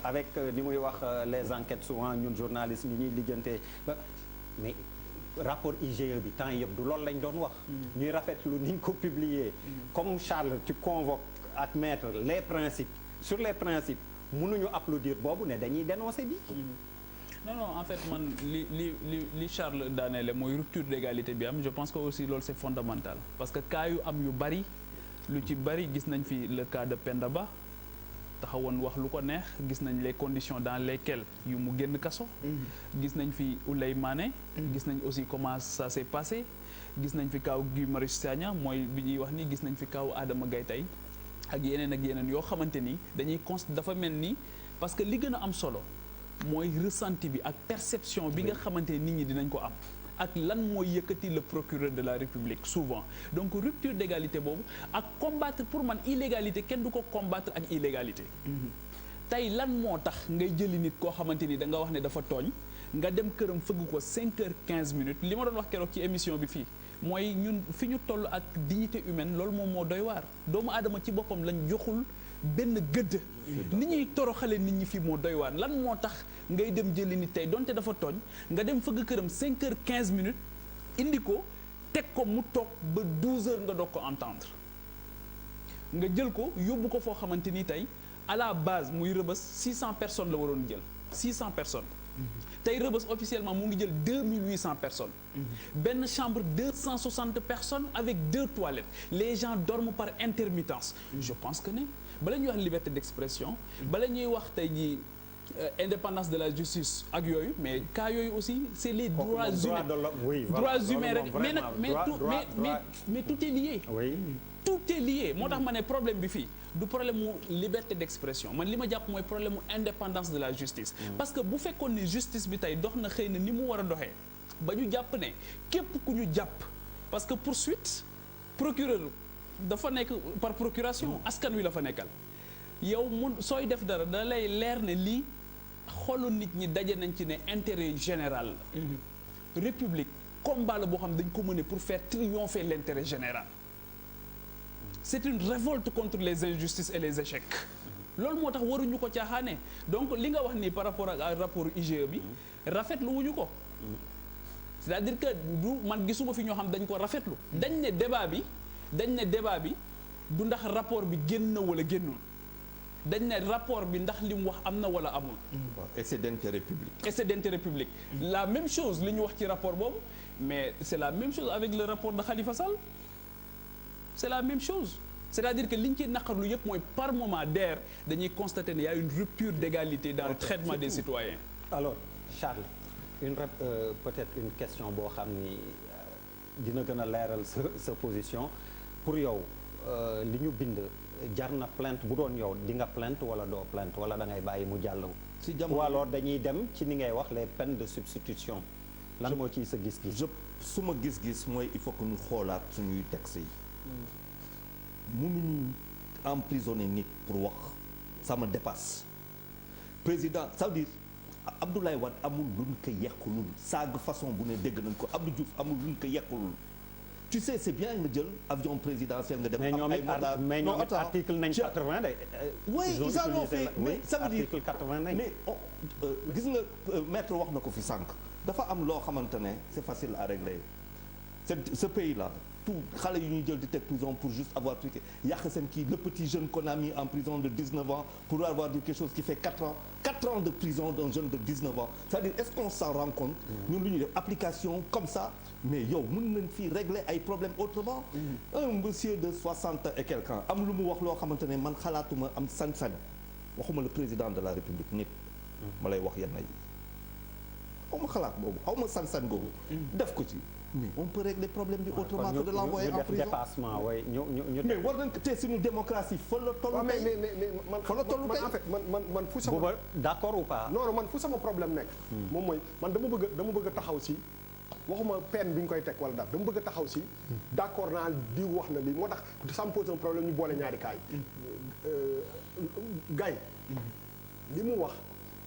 avec ni muy wax les enquêtes souvent ñun journalistes ñi ñuy lijjantee mais rapport IGE bi temps yëpp du loolu lañ doon wax. ñuy rafetlu ni ñu ko publier. comme Charles tu convoques ak maître les principes sur les principes mënuñu applaudir boobu ne dañuy dénoncer bi. non en fait man li Charles daaneele mooy rupture d'égalité bi am je pense que aussi loolu c'est fondamental parce que cas yu am yu bari lu ci bari gis nañ fi le cas de Penda Ba taxawoon wax lu ko neex gis nañ les conditions dans lesquelles yu mu génn kaso. gis nañ fi Ouleye Mané. gis nañ aussi comment ça s'est passé gis nañ fi kaw Guy Marius Sagna mooy bi ñuy wax ni gis nañ fi kaw Adama Gaye tey ak yeneen yoo xamante ni dañuy dafa mel ni parce que li gën a am solo mooy ressenti bi ak perception bi nga xamante ni nit ñi dinañ ko am ak lan mooy yëkkati le procureur de la République souvent donc rupture d'égalité boobu ak combattre pour man illégalité kenn du ko combattre ak illégalité tey lan moo tax ngay jëli nit koo xamante ni da nga wax ne dafa tooñ nga dem këram fëgg ko 5h15 li ma doon wax keroog ci émission bi fii mooy ñun fi ñu toll ak dignité humaine loolu moom moo doy waar doomu aadama ci boppam lañ joxul benn gëdd ni ñuy toroxale nit ñi fii moo doy waar lan moo tax ngay dem jëli nit tey donte dafa tooñ nga dem fëgg këram 5h15 indi ko teg ko mu toog ba 12h nga doog ko entendre nga jël ko yóbbu ko foo xamante ni tey à la base muy rëbës 600 personnes la waroon jël 600 personnes tey rëbës officiellement mu ngi jël 2800 personnes benn chambre 260 personnes avec 2 toilettes les gens dorment par intermittence je pense que ne bala ñuy wax liberté d'expression bala ñuy wax tey jii indépendance de la justice ak yooyu mais cas yooyu aussi c'est les droits humains droits humains rek mais nag mais tout est lié tout est lié moo tax ma ne problème bi fii du problème mu liberté d'expression man li ma jàpp mooy problème mu indépendance de la justice parce que bu fekkoon ne justice bi tey dox na xëy na ni mu war a doxee ba ñu jàpp ne képp ku ñu jàpp parce que poursuite procureur dafa nekk par procuration askan wi la fa nekkal yow mun sooy def dara da lay leer ne lii xolu nit ñi daje nañ ci ne intérêt général la république combat la boo xam dañ ko mener pour faire triompher l'intérêt général c'est une révolte contre les injustices et les échecs loolu moo tax waruñu ko caaxaane donc li nga wax nii par rapport ak rapport IGE bi rafetlu wuñu ko c'est-à-dire que du man gisuma fi ñoo xam dañ ko rafetlu dañ ne débat bi du ndax rapport bi génn na wala génnul dañ ne rapport bi ndax li mu wax am na wala amul. et c'est d'intérêt public. et c'est d'intérêt public. la même chose li ñu wax ci rapport boobu mais c'est la même chose avec le rapport de Khalifa Sall c'est la même chose c'est-à-dire que li ñu ciy naqarlu yëpp mooy par moment d'air dañuy constater ne y a une rupture d'égalité dans le traitement des citoyens. alors Charles peut-être une question boo xam ni dina gën a leeral sa position pour yow li ñu bind. jar na plainte bu doon yow di nga plainte wala doo plainte wala da ngay bàyyi mu jàll. si jamono ou alors dañuy dem ci ni ngay wax les peines de substitution. lan moo ciy sa gis-gis. suma gis-gis mooy il faut que ñu xoolaat suñuy textes yi. mënuñu emprisonner nit pour wax ça me dépasse. président ça veut dire Abdoulaye Wade amul luñ ko yekkulul saaga façon bu ne dégg nañ ko Abdou Diouf amul luñ ko yekkulul. tu sais c'est bien nga jël avion présidentiel nga dem. mais ñoom it article nañ 80 de. oui ils en ont fait mais ça veut dire article 80 nañ. mais gis nga maître wax na ko fi sànq. dafa am loo xamante ne c'est facile à régler ce pays là tout xale yu ñuy jël di teg prison pour juste avoir truqué yàq seen kii le petit jeune qu'on a mis en prison de 19 ans pour avoir dit quelque chose qui fait 4 ans de prison d'un jeune de 19 ans c'est-à-dire est-ce qu'on s'en rend compte. ñun lu ñuy def application comme ça. mais yow mën nañ fi régler ay problèmes autrement. un monsieur de 60 et quelques ans am lu mu wax loo xamante ne man xalaatuma am sañ-sañ waxuma le président de la république nit. ma lay wax yenn yi xaw ma xalaat boobu xaw ma sañ-sañ boobu. def ko ci mais on peut régler problème bi autrement que de l'envoyer en prison. dépassement way ñu mais war nañ ko te suñu démocratie fa la tollu tey. mais man fa la tollu tey en fait man fu sama. booba d'accord ou pas. non man fu sama problème nekk. moom mooy man dama bëgg a taxaw si. waxuma peine bi ñu koy teg wala daal dama bëgg a taxaw si d'accord naa diw wax na lii moo tax ça me pose un problème ñu boole ñaari kaay Gaye li mu wax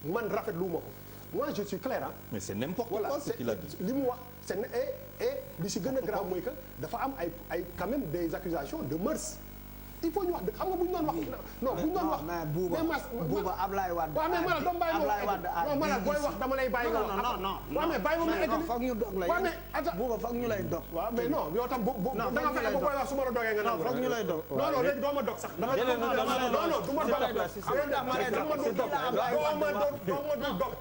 man rafetlu ma ko moi je suis clair mais c'est n'importe quoi ce qu'il a dit li mu wax c'est et li si gën a grave mooy que dafa am ay quand même des accusations de mœurs il faut ñu wax dëgg xam nga bu ñu doon wax. non bu ñu doon wax mais Bouba Ablaye Wade. waaw mais Malal dama bàyyi non Malal booy wax dama lay bàyyi nga wax. non waaw mais bàyyi ma ma eggali. foog ñu dog la waaw mais attends Bouba foog ñu lay dog. waaw mais non yow tam da nga fexe ba booy wax su ma la dogee nga nangu. foog ñu lay dog. non non léegi doo ma dog sax. non du ma dog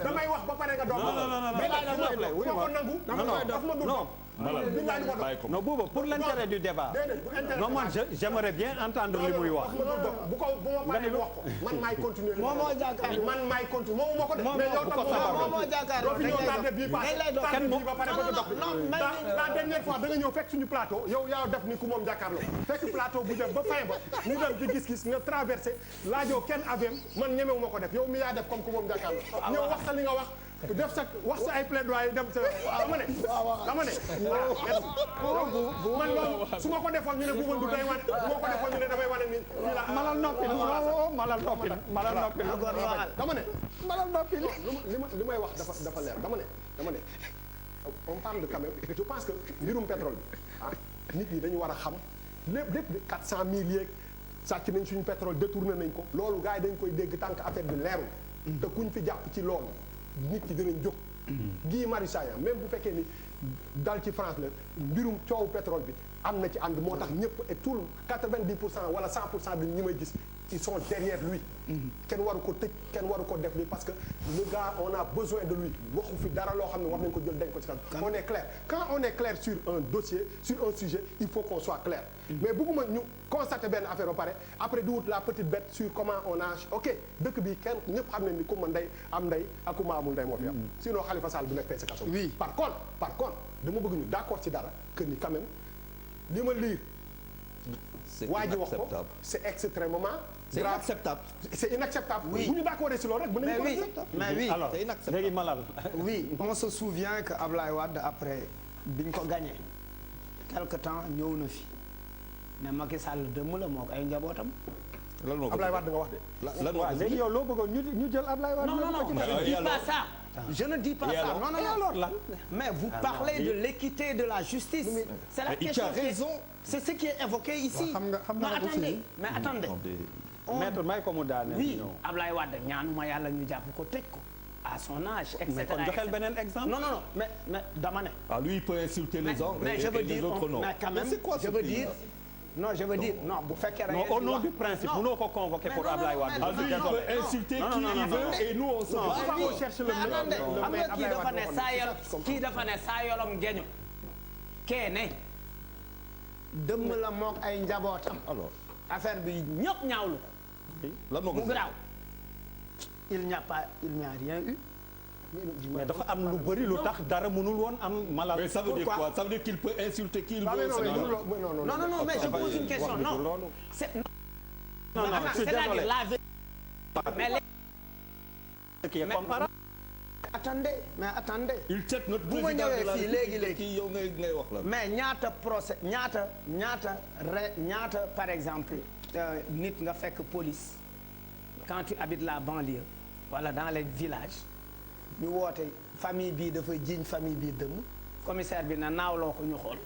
damay wax ba pare nga dog. non ko nangu. non Bouba pour l'intérêt du débat. non man j'aimerais bien entendre li muy wax. bu ma paree wax ko man maay continuer. moom moo jàkkaarloo man maay continuer moom moo ko def. mais yow tam moom moo jàkkaarloo dañ lay dox bii ba pare ba dox. la dernière fois da nga ñëw fekk suñu plateau yow yaa def ni ku moom jàkkaarloo fekk plateau bu def ba fin ba ñu dem ci gis-gis nga traversé laajoo kenn avem man ñemewu ma ko def yow mi yaa def comme ku moom jàkkaarloo ñëw wax sa li nga wax wax sa ay plaidoyer dem sa dama ne man loolu su ma ko defoon ñu ne bu du day wane su ma ko defoon ñu ne damay wane ni nii la malal noppi dama ne malal noppi li may wax dafa leer dama ne on parle de quand même je pense que mbirum pétrole bi nit ñi dañu war a xam lépp 400 000 yeeg sàcc nañ suñu pétrole détourné nañ ko loolu gars yi dañ koy dégg tant que affaire bi leerul te kuñ fi jàpp ci loolu nit ñi dinañ jóg Guy Marius Sagna même bu fekkee ni dal ci France la mbirum coowu pétrole bi am na ci ànd moo tax ñëpp et tout 90% wala 100% bi ñi may gis ils sont derrière lui kenn waru ko tëj kenn waru ko def li parce que le gars on a besoin de lui waxu fi dara loo xam ne war nañ ko jël dañ ko ci kan on est clair quand on est clair sur un dossier sur un sujet il faut qu'on soit clair mais bëgguma ñu constater benn affaire ba pare après di wut la petite bête sur comment on a ok dëkk bi kenn ñëpp xam ne ni ku ma ndey am ndey ak ku ma amul ndey moo fi am sinon Khalifa Sall bu nekk fee si kaso oui par contre dama bëgg ñu d'accord ci dara que ni quand même li ma lire waa ji wax ko c'est extrêmement c'est inacceptable. C'est inacceptable. Oui. Bu ñu d'accord si loolu rek bu nañu ko mais oui alors c'est inacceptable. léegi Malal oui on se souvient que Ablaye Wade après biñ ko gagné quelque temps ñëw na fi mais Macky Sall dëmm la moo ko ay njabootam. lan moo ko Ablaye Wade nga wax de. lan moo ko léegi yow loo bëggoon ñu jël Ablaye Wade. non je ne dis pas ça. Je ne dis pas ça. Non. alors lan. Mais vous parlez de l'équité de la justice. C'est la question. Tu as raison. C'est ce qui est évoqué ici. Mais attendez. maître may ko mu daane. Oui Ablaye Wade ñaanuma yàlla ñu jàpp ko tëj ko à son âge et mais kon joxel beneen exemple. non mais dama ne. Ah lui il peut insulter les uns mais je veux dire mais quand même c'est quoi je veux dire je bu fekkee non au nom du principe mënoo ko convoquer pour Ablaye Wade. Ah lui il peut insulter qui il veut et nous on se bat. On cherche le mais kii dafa ne kii dafa ne saa yolom geño kee ne dëmm la mook ay njabootam. alors affaire bi ñëpp ñaawlu ko. lan moo ko mu garaaw il n'y a rien eu. mais dafa am lu bëri lu tax dara mënul woon am Malal. mais ça veut dire quoi? Ça veut dire qu'il peut insulter qui il veut. Non, mais je pose une question. Non, c'est-à-dire la vérité. Mais ce qui est comparable. Attendez. Il tête notre bu ma ñëwee fii léegi kii yow ngay wax la. mais ñaata procès ñaata par exemple nit nga fekk police quand tu habites la banlieue wala dans les villages ñu woote famille bii dafa jiiñ famille bii dëmm commissaire bi na naawloo ko ñu xool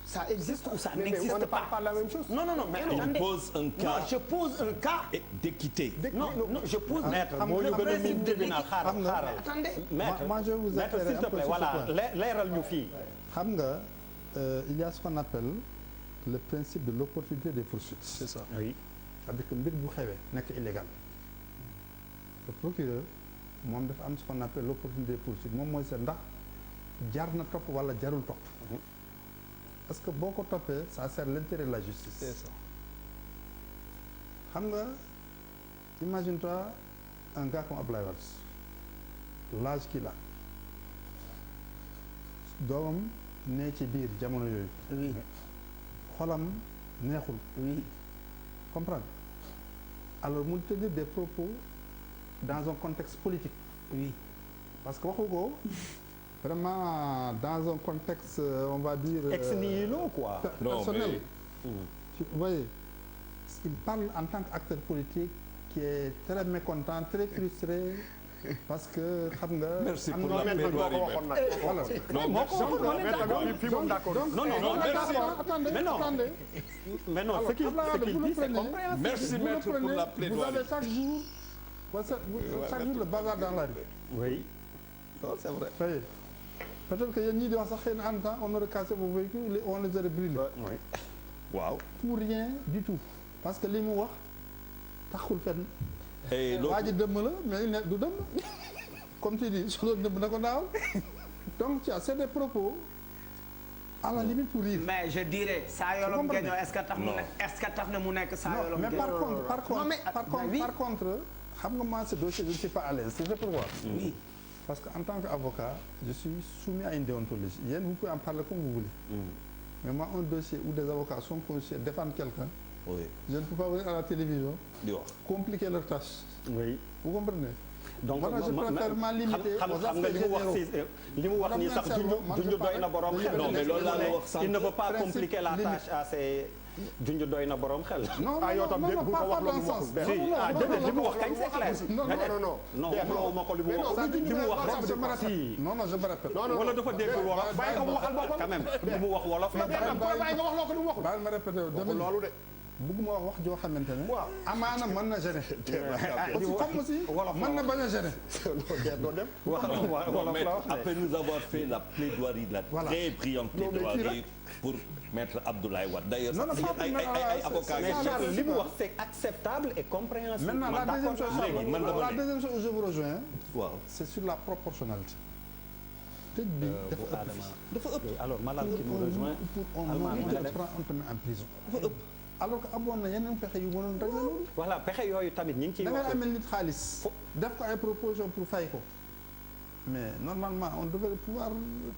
ça existe ou ça n'existe pas. Pas la même chose. Non, mais attendez. Il pose un cas. Non, je pose un cas d'équité. Non, je pose maître moo ñu gën a miin tribunal xaaral. Attendez. Maître, moi je vais vous maître s'il te plaît voilà leeral ñu fii. xam nga il y a ce qu'on appelle le principe de l'opportunité des poursuites. C'est ça. Oui. C'est-à-dire que mbir bu xewee nekk illégal. Le procureur moom dafa am ce qu'on appelle l'opportunité des poursuites moom mooy seet ndax jar na topp wala jarul topp. Parce que boo ko toppee ça sert l'intérêt de la justice. C'est ça. xam nga imagine-toi un gars comme Ablaye Wade l'âge qu'il a doomam ne ci biir jamono yooyu. Oui. xolam neexul. Oui. Comprendre alors mu tenir des propos dans un contexte politique. Oui. Parce que waxu ko vraiment dans un contexte on va dire. ex nihilo quoi. Personnel. Vous voyez, il parle en tant qu'acteur politique qui est très mécontent, très frustré parce que xam nga. merci am pour na la maître boo ko plaidoirie. waxoon nag. voilà. moo ko waxoon, on est d'accord. fii moom d'accord. non merci. Attendez, Mais non. attendez. mais non Alors, ce qu'il Abdoulaye, dit vous le c'est prenez, compréhensible. Merci vous le maître pour prenez, la vous plaidoirie. avez chaque jour le bazar dans la rue. oui. Non, c'est vrai. Voyez. Peut-être que yéen ñii di wax sax xëy na en temps on aurait cassé vos véhicules, on les aurait brûlés. oui. waaw. Pour rien du tout. Parce que li mu wax taxul fenn. et loolu waa ji dëmm la mais il ne du dëmm. Comme tu dis su doon dëmm na ko naaw. Donc tu as c'est des propos à la limite pour rire. mais je dirais saa yolom comprenez? geñoo est-ce que tax mu Non. nekk est-ce que tax na mu nekk saa Non, yolom mais geñoo par contre xam nga moi ce dossier je ne suis pas à l'aise. C'est pourquoi. oui Parce qu'en tant qu'avocat, je suis soumis à une déontologie. Yéen, vous pouvez en parler comme vous voulez. Mais moi, un dossier où des avocats sont conçus à défendre quelqu'un, oui je ne peux pas venir à la télévision di wax. compliquer leur tâche. oui. Vous comprenez? donc Voilà, je préfère m'limiter aux xam nga li mu wax si li mu wax nii sax junj doy na borom xel. Non, mais loolu laa la wax sànq. il ne veut pas Principe compliquer la limite. tâche à ses junj doy na borom xel. Non, Ah, yow tam déet bu ko wax loolu mu sens. waxul benn. si ah déedéet li mu wax kañ c'est clair. Non, non, non. non waxuloo ma ko li mu wax li mu wax rek je me répète. si. Non, non, je me répète. Non, non, wala dafa dégg wolof bàyyi ko mu waxal boppam. quand même li mu wax wolof la. bàyyi nga wax loo ko lu mu waxul. Baal ma répété wu. waxul loolu de. Bëgguma wax joo xamante ne. Waaw. Amaana mën na gêner. Aussi comme aussi wolof mën na bañ a gêner. doo dem. wolof Mais la wax de. après nous avoir fait la plaidoirie, la Voilà. très brillante Non, mais plaidoirie pour maître Abdoulaye Wade. D'ailleurs, Non, non, sax pas- ay avocats mais yi- Charles li mu wax c'est acceptable et compréhensible. Maintenant, Man la deuxième d'accord chose, naa léegi. man dama la ne. deuxième chose où je vous rejoins, waaw. c'est sur la proportionnalité. Tëj bi dafa ëpp. dafa ëpp. alors Malal qui nous rejoint. Pour on Allemand, te nga def. prend on te met en prison. dafa ëpp. Alors que amoon na yeneen pexe yu mënoon régler loolu. voilà pexe yooyu tamit ñu ngi ciy da wax. ngay amel nit xaalis. def ko ay proposition pour fay ko. mais normalement on devrait pouvoir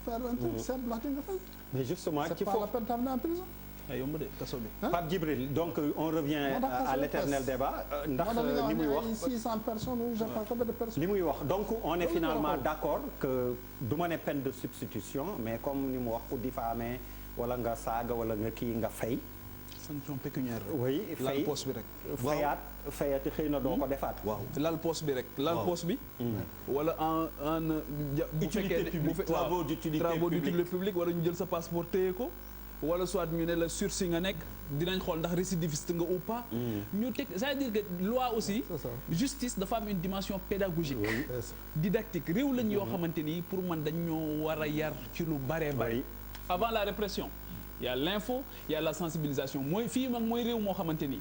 faire un truc simple ndaxte nga fay. mais justement c'est ci pas la foofu peine d'amener en prison. ay yomb de kaso bi. Pape Djibril donc on revient Moo tax à l'éternel débat ndax li muy wax 600 personnes ou je sais pas combien de personnes. li muy wax donc on est Loolu finalement la ko. d'accord que du ma ne peine de substitution mais comme ni mu wax ku diffamer wala nga saaga wala nga kii nga fay. sanction pécuniaire. oui lal fay poste bi rek. fayati xëy na doo ko defaat. waaw. lal poste bi rek. lal Waaw. poste bi. wala en bu Utilité fekkee publique, bu fe- travaux waaw, d'utilité travaux publique. d'utilité publique wala ñu jël sa passeport téye ko. wala soit ñu ne la sursis nga nekk dinañ xool ndax récidiviste nga ou pas. ñu teg c'est-à-dire que loi aussi. C'est ça. justice dafa am une dimension pédagogique. didactique réew lañ yoo xamante ni pour man dañ ñoo war a yar ci lu baree bari. Oui. avant la répression il y a l'info il y a la sensibilisation mooy fii mag mooy réew moo xamante ni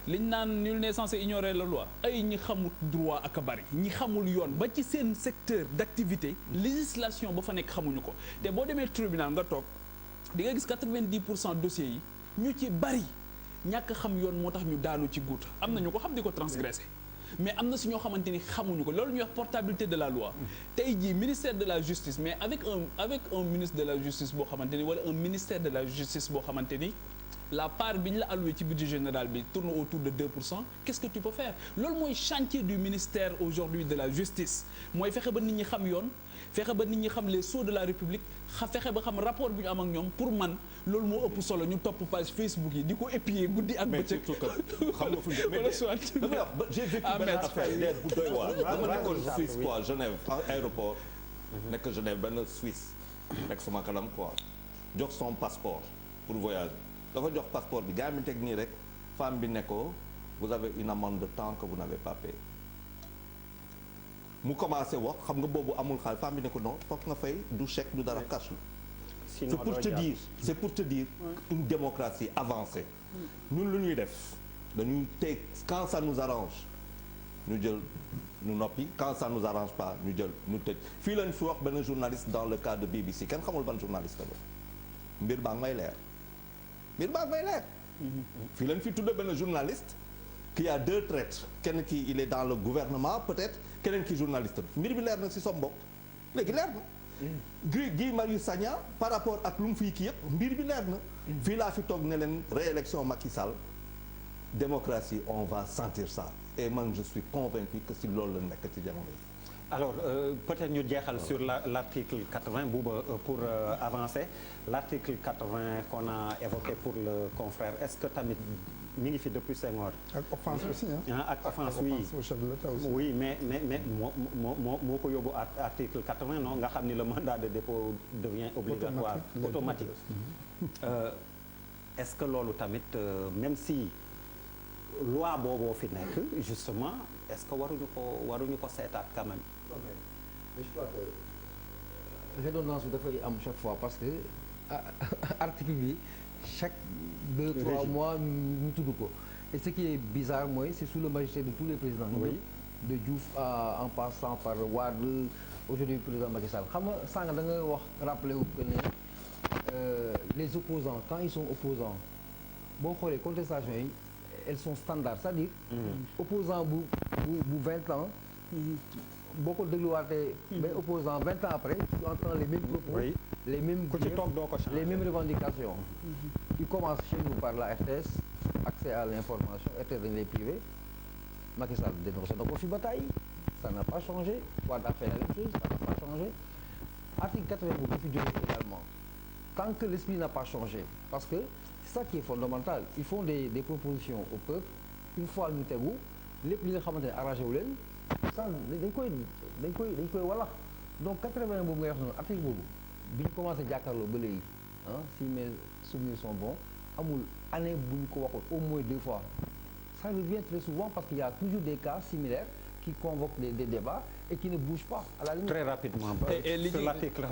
liñ naan nul n'est censé ignorer la loi ay ñi xamul droit ak a bari ñi xamul yoon ba ci seen secteur d'activité législation ba fa nekk xamuñu ko te boo demee tribunal nga toog di nga gis 90% dossiers yi ñu ci bari ñàkk xam yoon moo tax ñu daanu ci guut am na ñu ko xam di ko transgresser mais am na si ñoo xamante ni xamuñu ko loolu ñuy wax portabilité de la loi tey jii ministère de la justice mais avec un ministre de la justice boo xamante ni wala un ministère de la justice boo xamante ni la part bi ñu la alloué ci budget général bi tourne autour de 2%. Qu'est-ce que tu peux faire loolu mooy chantier du ministère aujourd'hui de la justice mooy fexe ba nit ñi xam yoon fexe ba nit ñi xam les sceaux de la République fexe ba xam rapport bi ñu am ak ñoom pour man loolu moo ëpp solo ñu topp page Facebook yi di ko épier guddi ak mais bëccëg. surtout que xam nga fu ñu wala soit damay wax ba j'ai vécu Ah, benn maître affaire Faye. leer bu doy waar dama nekkoon Jacques, Suisse oui. quoi Genève aéroport nekk Genève benn Suisse nekk sama kanam quoi jox son passeport pour voyager dafa jox passeport bi gars mi teg nii rek femme bi ne ko vous avez une amende de temps que vous n'avez pas payé mu commencé wax xam nga boobu amul xaalis femme bi ne ko non foog nga fay du chèque du dara cash la Sinon, c'est pour te dire une démocratie avancée ñun lu ñuy def dañuy teg quand ça nous arrange ñu jël ñu noppi quand ça nous arrange pas ñu jël ñu tëj fii lañ fi wax benn journaliste dans le cas de BBC kenn xamul ban journaliste la mbir baa ngi may leer mbir baa ngi may leer fii lañ fi tudde benn journaliste qui a deux traîtres kenn ki il est dans le gouvernement peut-être keneen ki journaliste la mbir bi leer na si som mbokk léegi leer na Guy Marius Sagna par rapport ak lu mu fii kii yëpp mbir bi leer na fii laa fi toog ne leen réélection Macky Sall démocratie on va sentir ça et man je suis convaincu que si loolu la nekk ci jamono yi alors peut-être ñu jeexal sur l'article 80 Bouba pour avancer l'article 80 qu'on a évoqué pour le confrère est-ce que tamit mi ngi fi depuis Senghor. ak offense aussi ak offense oui au chef de l'État aussi. oui mais moo ko yóbbu article 80 non nga xam ni le mandat de dépôt devient obligatoire automatique. Est-ce que loolu tamit même si loi booboo fi nekk justement est-ce que waruñu ko seetaat quand même. mais je crois que redondance bi dafay am chaque fois parce que article bi chaque 2-3 mois ñu tudd ko et ce qui est bizarre mooy c'est sous le magistère de tous les présidents. oui de Diouf en passant par Wade aujourd'hui président Macky Sall xam nga sànq da nga wax rappelé wu que ne les opposants quand ils sont opposants boo xoolee contestation yi elles sont standards c'est-à-dire opposant bu 20 ans boo ko dégluwaatee mais opposant 20 ans après tu entends les mêmes propos oui. les mêmes ku ci toog doo ko changer les mêmes revendications qui commencent chez nous par la RTS accès à l'information RTS dañ lay privé Macky Sall dénoncé na ko fi ba tey ça n'a pas changé Wade a fait la même chose ça n'a pas changé article 80 boobu fi jógee également tant que l'esprit n'a pas changé parce que c'est ça qui est fondamental ils font des propositions au peuple une fois ñu tegu lépp li nga xamante ne arrangé wu leen ça dañ koy walax donc 80 boobu ngay wax noonu article boobu bi ñu commencé jàkkaarloo ba léegi si mes souvenirs sont bons amul année bu ñu ko waxoon au moins 2 fois ça revient très souvent parce qu'il y a toujours des cas similaires qui convoquent des débats et qui ne bougent pas à la limite. Très rapidement sur l'article